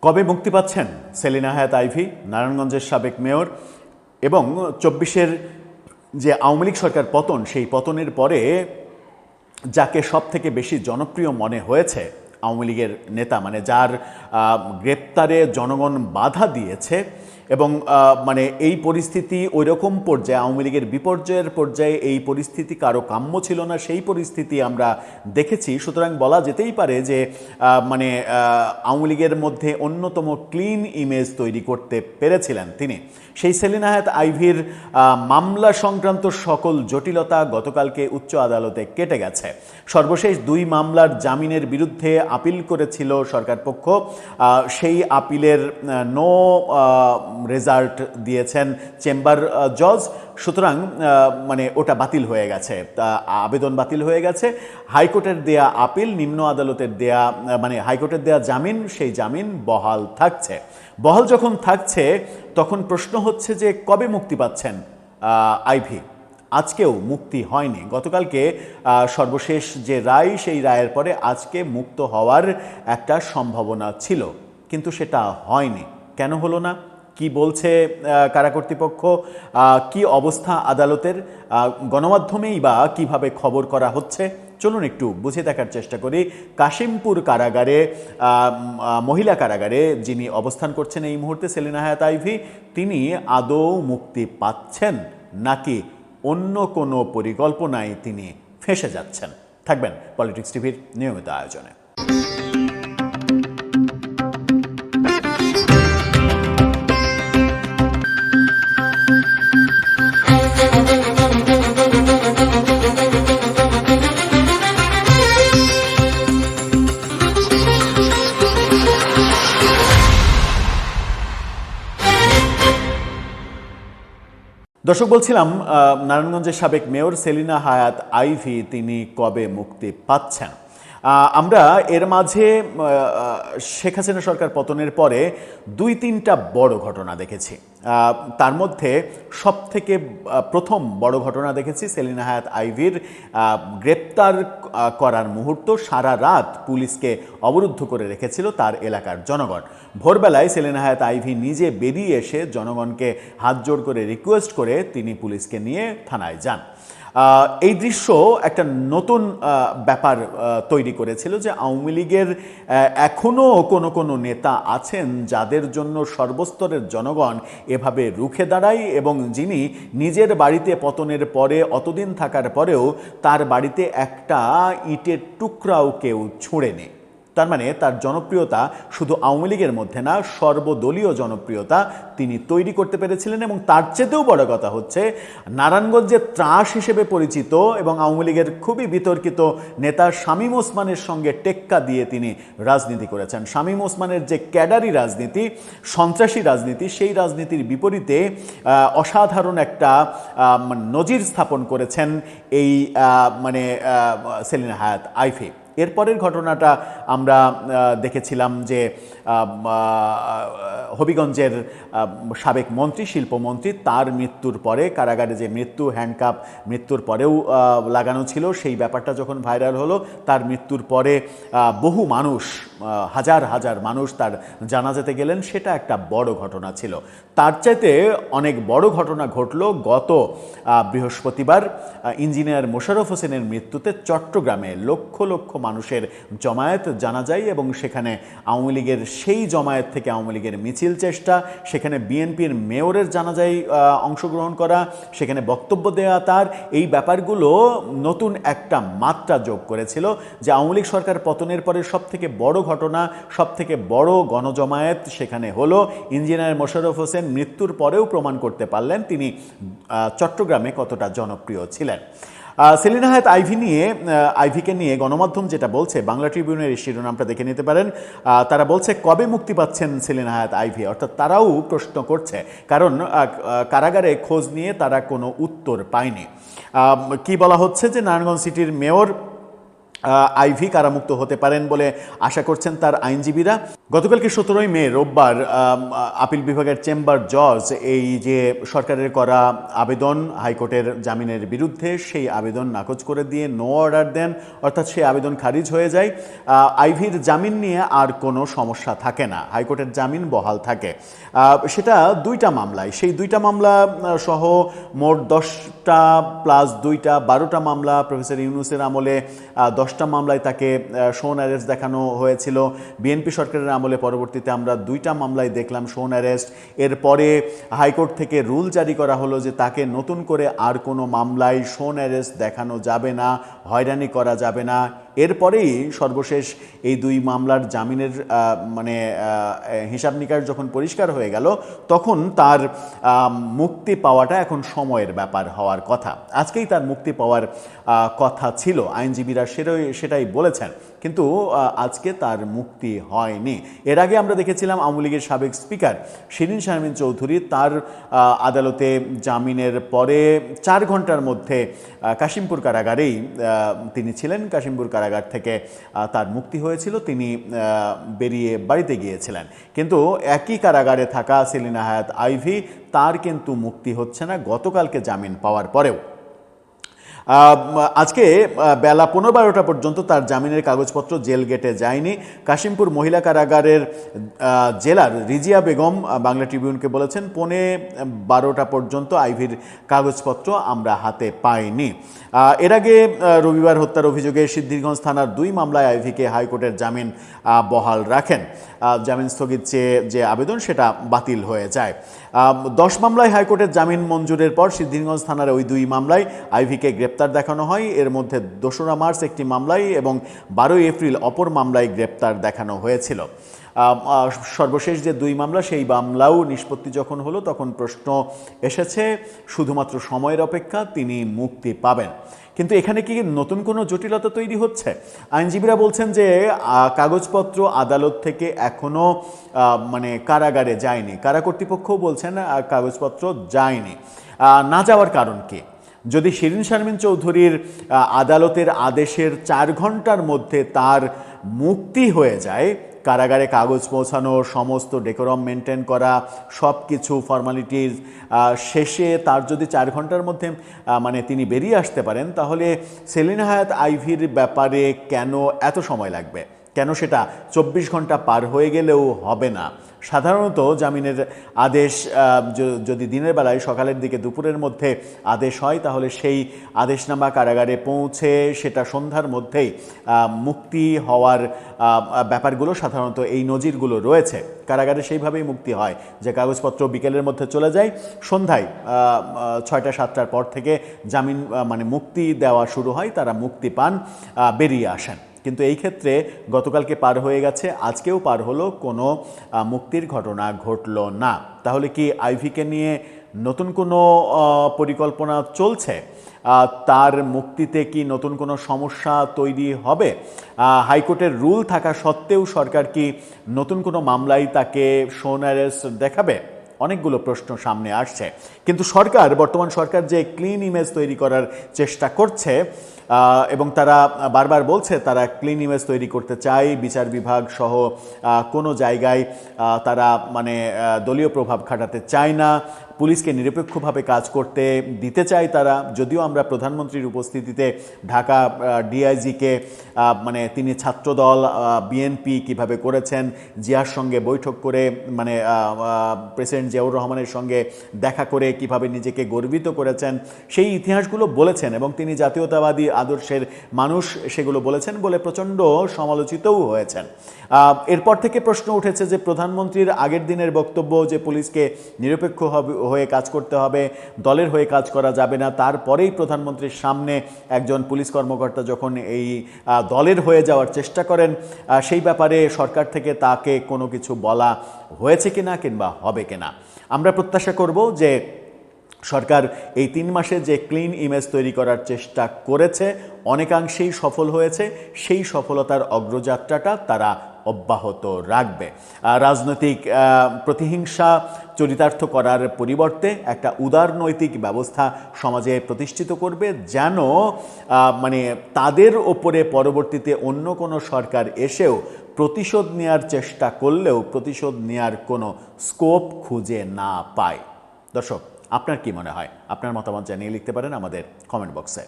কবে মুক্তি পাচ্ছেন সেলিনা হায়াৎ আইভী, নারায়ণগঞ্জের সাবেক মেয়র, এবং ২৪-এর যে আওয়ামী লীগ সরকার পতন, সেই পতনের পরে যাকে সব থেকে বেশি জনপ্রিয় মনে হয়েছে আওয়ামী লীগের নেতা, মানে যার গ্রেপ্তারে জনগণ বাধা দিয়েছে, এবং মানে এই পরিস্থিতি ওই রকম পর্যায়ে, আওয়ামী লীগের বিপর্যয়ের পর্যায়ে এই পরিস্থিতি কারো কাম্য ছিল না, সেই পরিস্থিতি আমরা দেখেছি। সুতরাং বলা যেতেই পারে যে মানে আওয়ামী লীগের মধ্যে অন্যতম ক্লিন ইমেজ তৈরি করতে পেরেছিলেন তিনি। সেই সেলিনা হায়াৎ আইভীর মামলা সংক্রান্ত সকল জটিলতা গতকালকে উচ্চ আদালতে কেটে গেছে। সর্বশেষ ২ মামলার জামিনের বিরুদ্ধে আপিল করেছিল সরকার পক্ষ। সেই আপিলের নো রেজাল্ট দিয়েছেন চেম্বার জজ। সুতরাং মানে ওটা বাতিল হয়ে গেছে, আবেদন বাতিল হয়ে গেছে। হাইকোর্টের দেয়া আপিল, নিম্ন আদালতের দেয়া, মানে হাইকোর্টের দেয়া জামিন, সেই জামিন বহাল থাকছে। বহাল যখন থাকছে তখন প্রশ্ন হচ্ছে যে কবে মুক্তি পাচ্ছেন আইভী। আজকেও মুক্তি হয়নি। গতকালকে সর্বশেষ যে রায়, সেই রায়ের পরে আজকে মুক্ত হওয়ার একটা সম্ভাবনা ছিল, কিন্তু সেটা হয়নি। কেন হলো না? কি বলছে কারা কর্তৃপক্ষ, কি অবস্থা আদালতের, গণমাধ্যমেই বা কিভাবে খবর করা হচ্ছে, চলুন একটু বুঝে দেখার চেষ্টা করি। কাশিমপুর কারাগারে, মহিলা কারাগারে যিনি অবস্থান করছেন এই মুহূর্তে সেলিনা হায়াৎ আইভী, তিনি আদৌ মুক্তি পাচ্ছেন নাকি অন্য কোনো পরিকল্পনায় তিনি ফেঁসে যাচ্ছেন? থাকবেন পলিটিক্স টিভির নিয়মিত আয়োজনে। দর্শক, বলছিলাম নারায়ণগঞ্জের সাবেক মেয়র সেলিনা হায়াৎ আইভী তিনি কবে মুক্তি পাচ্ছেন। আমরা এর মাঝে শেখ হাসিনা সরকার পতনের পরে ২-৩টা বড় ঘটনা দেখেছি। তার মধ্যে সবথেকে প্রথম বড় ঘটনা দেখেছি সেলিনা হায়াৎ আইভীর গ্রেপ্তার করার মুহূর্ত। সারা রাত পুলিশকে অবরুদ্ধ করে রেখেছিল তার এলাকার জনগণ। ভোরবেলায় সেলিনা হায়াৎ আইভী নিজে বেরিয়ে এসে জনগণকে হাত জোড় করে রিকোয়েস্ট করে তিনি পুলিশকে নিয়ে থানায় যান। এই দৃশ্য একটা নতুন ব্যাপার তৈরি করেছিল যে আওয়ামী লীগের এখনও কোনো নেতা আছেন যাদের জন্য সর্বস্তরের জনগণ এভাবে রুখে দাঁড়ায়, এবং যিনি নিজের বাড়িতে পতনের পরে অতদিন থাকার পরেও তার বাড়িতে একটা ইটের টুকরাও কেউ ছুঁড়েনি। তার মানে তার জনপ্রিয়তা শুধু আওয়ামী লীগের মধ্যে না, সর্বদলীয় জনপ্রিয়তা তিনি তৈরি করতে পেরেছিলেন। এবং তার চেয়েতেও বড় কথা হচ্ছে, নারায়ণগঞ্জের ত্রাস হিসেবে পরিচিত এবং আওয়ামী লীগের খুবই বিতর্কিত নেতা শামীম ওসমানের সঙ্গে টেক্কা দিয়ে তিনি রাজনীতি করেছেন। শামীম ওসমানের যে ক্যাডারি রাজনীতি, সন্ত্রাসী রাজনীতি, সেই রাজনীতির বিপরীতে অসাধারণ একটা নজির স্থাপন করেছেন এই মানে সেলিনা হায়াৎ আইভী। এরপরের ঘটনাটা আমরা দেখেছিলাম যে হবিগঞ্জের সাবেক মন্ত্রী, শিল্পমন্ত্রী, তার মৃত্যুর পরে কারাগারে যে হ্যান্ডকাপ মৃত্যুর পরেও লাগানো ছিল, সেই ব্যাপারটা যখন ভাইরাল হলো, তার মৃত্যুর পরে বহু মানুষ, হাজার হাজার মানুষ তার জানাজাতে গেলেন, সেটা একটা বড় ঘটনা ছিল। তার চাইতে অনেক বড় ঘটনা ঘটল গত বৃহস্পতিবার ইঞ্জিনিয়ার মোশাররফ হোসেনের মৃত্যুতে চট্টগ্রামে লক্ষ লক্ষ মানুষের জমায়েত জানা যায়, এবং সেখানে আওয়ামী লীগের সেই জমায়েত থেকে আওয়ামী লীগের মিছিল চেষ্টা, সেখানে বিএনপির মেয়রের জানাজায় অংশগ্রহণ করা, সেখানে বক্তব্য দেওয়া, তার এই ব্যাপারগুলো নতুন একটা মাত্রা যোগ করেছিল যে আওয়ামী লীগ সরকার পতনের পরে সবথেকে বড় ঘটনা, সবথেকে বড় গণজমায়েত সেখানে হলো। ইঞ্জিনিয়ার মোশাররফ হোসেন মৃত্যুর পরেও প্রমাণ করতে পারলেন তিনি চট্টগ্রামে কতটা জনপ্রিয় ছিলেন। সেলিনা হায়াৎ আইভীকে নিয়ে গণমাধ্যম যেটা বলছে, বাংলা ট্রিবিউনের শিরোনামটা দেখে নিতে পারেন। তারা বলছে কবে মুক্তি পাচ্ছেন সেলিনা হায়াৎ আইভী, অর্থাৎ তারাও প্রশ্ন করছে, কারণ কারাগারে খোঁজ নিয়ে তারা কোনো উত্তর পায়নি। কি বলা হচ্ছে যে নারায়ণগঞ্জ সিটির মেয়র আইভি কারামুক্ত হতে পারেন বলে আশা করছেন তার আইনজীবীরা। গতকালকে 17 মে রোববার আপিল বিভাগের চেম্বার জজ এই যে সরকারের করা আবেদন হাইকোর্টের জামিনের বিরুদ্ধে, সেই আবেদন নাকচ করে দিয়ে নো অর্ডার দেন, অর্থাৎ সেই আবেদন খারিজ হয়ে যায়। আইভির জামিন নিয়ে আর কোনো সমস্যা থাকে না, হাইকোর্টের জামিন বহাল থাকে। সেটা দুইটা মামলায়, সেই দুইটা মামলা সহ মোট 10টা প্লাস 2টা 12টা মামলা প্রফেসর ইউনূসের আমলে 10টা মামলায় তাকে শোন অ্যারেস্ট দেখানো হয়েছিল। বিএনপি সরকারের আমলে পরবর্তীতে আমরা 2টা মামলায় দেখলাম শোন অ্যারেস্ট। এরপরে হাইকোর্ট থেকে রুল জারি করা হলো যে তাকে নতুন করে আর কোনো মামলায় শোন অ্যারেস্ট দেখানো যাবে না, হয়রানি করা যাবে না। এরপরেই সর্বশেষ এই 2 মামলার জামিনের মানে হিসাব নিকাশ যখন পরিষ্কার হয়ে গেল, তখন তার মুক্তি পাওয়াটা এখন সময়ের ব্যাপার হওয়ার কথা। আজকেই তার মুক্তি পাওয়ার কথা ছিল, আইনজীবীরা সেটাই বলেছেন, কিন্তু আজকে তার মুক্তি হয়নি। এর আগে আমরা দেখেছিলাম আওয়ামী লীগের সাবেক স্পিকার শিরীন শারমিন চৌধুরী তার আদালতে জামিনের পরে 4 ঘন্টার মধ্যে কাশিমপুর কারাগারেই তিনি ছিলেন। কাশিমপুর কারাগার থেকে তার মুক্তি হয়েছিল, তিনি বেরিয়ে বাড়িতে গিয়েছিলেন। কিন্তু একই কারাগারে থাকা সেলিনা হায়াৎ আইভি, তার কিন্তু মুক্তি হচ্ছে না গতকালকে জামিন পাওয়ার পরেও। আজকে বেলা 15-12টা পর্যন্ত তার জামিনের কাগজপত্র জেল গেটে যায়নি। কাশিমপুর মহিলা কারাগারের জেলার রিজিয়া বেগম বাংলা ট্রিবিউনকে বলেছেন 12:15 পর্যন্ত আইভির কাগজপত্র আমরা হাতে পাইনি। এর আগে রবিবার হত্যার অভিযোগে সিদ্ধিরগঞ্জ থানার 2 মামলায় আইভিকে হাইকোর্টের জামিন বহাল রাখেন। জামিন স্থগিত চেয়ে যে আবেদন সেটা বাতিল হয়ে যায়। 10 মামলায় হাইকোর্টের জামিন মঞ্জুরের পর সিদ্ধিরগঞ্জ থানার ওই 2 মামলায় আইভিকে গ্রেপ্তার দেখানো হয়। এর মধ্যে 2রা মার্চ একটি মামলায় এবং 12 এপ্রিল অপর মামলায় গ্রেপ্তার দেখানো হয়েছিল। সর্বশেষ যে 2 মামলা, সেই মামলাও নিষ্পত্তি যখন হলো তখন প্রশ্ন এসেছে শুধুমাত্র সময়ের অপেক্ষা, তিনি মুক্তি পাবেন। কিন্তু এখানে কি নতুন কোনো জটিলতা তৈরি হচ্ছে? আইনজীবীরা বলছেন যে কাগজপত্র আদালত থেকে এখনও মানে কারাগারে যায়নি, কারা কর্তৃপক্ষও বলছেন কাগজপত্র যায়নি। না যাওয়ার কারণ কি? যদি শিরীন শারমিন চৌধুরীর আদালতের আদেশের 4 ঘন্টার মধ্যে তার মুক্তি হয়ে যায়, কারাগারে কাগজ পৌঁছানো, সমস্ত ডেকোরাম মেনটেন করা, সব কিছু ফর্মালিটিস শেষে তার যদি 4 ঘন্টার মধ্যে মানে তিনি বেরিয়ে আসতে পারেন, তাহলে সেলিনা হায়াৎ আইভির ব্যাপারে কেন এত সময় লাগবে? কেন সেটা 24 ঘন্টা পার হয়ে গেলেও হবে না? সাধারণত জামিনের আদেশ যদি দিনের বেলায় সকালের দিকে দুপুরের মধ্যে আদেশ হয়, তাহলে সেই আদেশনামা কারাগারে পৌঁছে সেটা সন্ধ্যার মধ্যেই মুক্তি হওয়ার ব্যাপারগুলো সাধারণত এই নজিরগুলো রয়েছে। কারাগারে সেইভাবেই মুক্তি হয় যে কাগজপত্র বিকেলের মধ্যে চলে যায়, সন্ধ্যায় 6টা-7টার পর থেকে জামিন মানে মুক্তি দেওয়া শুরু হয়, তারা মুক্তি পান, বেরিয়ে আসেন। কিন্তু এই ক্ষেত্রে গতকালকে পার হয়ে গেছে, আজকেও পার হলো, কোনো মুক্তির ঘটনা ঘটল না। তাহলে কি আইভিকে নিয়ে নতুন কোনো পরিকল্পনা চলছে? তার মুক্তিতে কি নতুন কোনো সমস্যা তৈরি হবে? হাইকোর্টের রুল থাকা সত্ত্বেও সরকার কি নতুন কোনো মামলায় তাকে শোন অ্যারেস্ট দেখাবে? অনেকগুলো প্রশ্ন সামনে আসছে। কিন্তু সরকার, বর্তমান সরকার যে ক্লিন ইমেজ তৈরি করার চেষ্টা করছে এবং তারা বারবার বলছে তারা ক্লিন ইমেজ তৈরি করতে চায়, বিচার বিভাগ সহ কোনো জায়গায় তারা মানে দলীয় প্রভাব খাটাতে চায় না, পুলিশকে নিরপেক্ষভাবে কাজ করতে দিতে চায় তারা। যদিও আমরা প্রধানমন্ত্রীর উপস্থিতিতে ঢাকা ডিআইজিকে মানে তিনি ছাত্রদল, বিএনপি কিভাবে করেছেন, জিয়ার সঙ্গে বৈঠক করে মানে প্রেসিডেন্ট জিয়াউর রহমানের সঙ্গে দেখা করে কিভাবে নিজেকে গর্বিত করেছেন, সেই ইতিহাসগুলো বলেছেন এবং তিনি জাতীয়তাবাদী আদর্শের মানুষ সেগুলো বলেছেন বলে প্রচণ্ড সমালোচিতও হয়েছেন। এরপর থেকে প্রশ্ন উঠেছে যে প্রধানমন্ত্রীর আগের দিনের বক্তব্য যে পুলিশকে নিরপেক্ষ হয়ে কাজ করতে হবে, দলের হয়ে কাজ করা যাবে না, তারপরেই প্রধানমন্ত্রীর সামনে একজন পুলিশ কর্মকর্তা যখন এই দলের হয়ে যাওয়ার চেষ্টা করেন, সেই ব্যাপারে সরকার থেকে তাকে কোনো কিছু বলা হয়েছে কিনা কিংবা হবে কিনা। আমরা প্রত্যাশা করব যে সরকার এই 3 মাসে যে ক্লিন ইমেজ তৈরি করার চেষ্টা করেছে অনেকাংশেই সফল হয়েছে, সেই সফলতার অগ্রযাত্রাটা তারা অব্যাহত রাখবে। রাজনৈতিক প্রতিহিংসা চরিতার্থ করার পরিবর্তে একটা উদারনৈতিক ব্যবস্থা সমাজে প্রতিষ্ঠিত করবে, যেন মানে তাদের ওপরে পরবর্তীতে অন্য কোনো সরকার এসেও প্রতিশোধ নেওয়ার চেষ্টা করলেও প্রতিশোধ নেওয়ার কোনো স্কোপ খুঁজে না পায়। দর্শক, আপনার কি মনে হয়? আপনার মতামত জানিয়ে লিখতে পারেন আমাদের কমেন্ট বক্সে।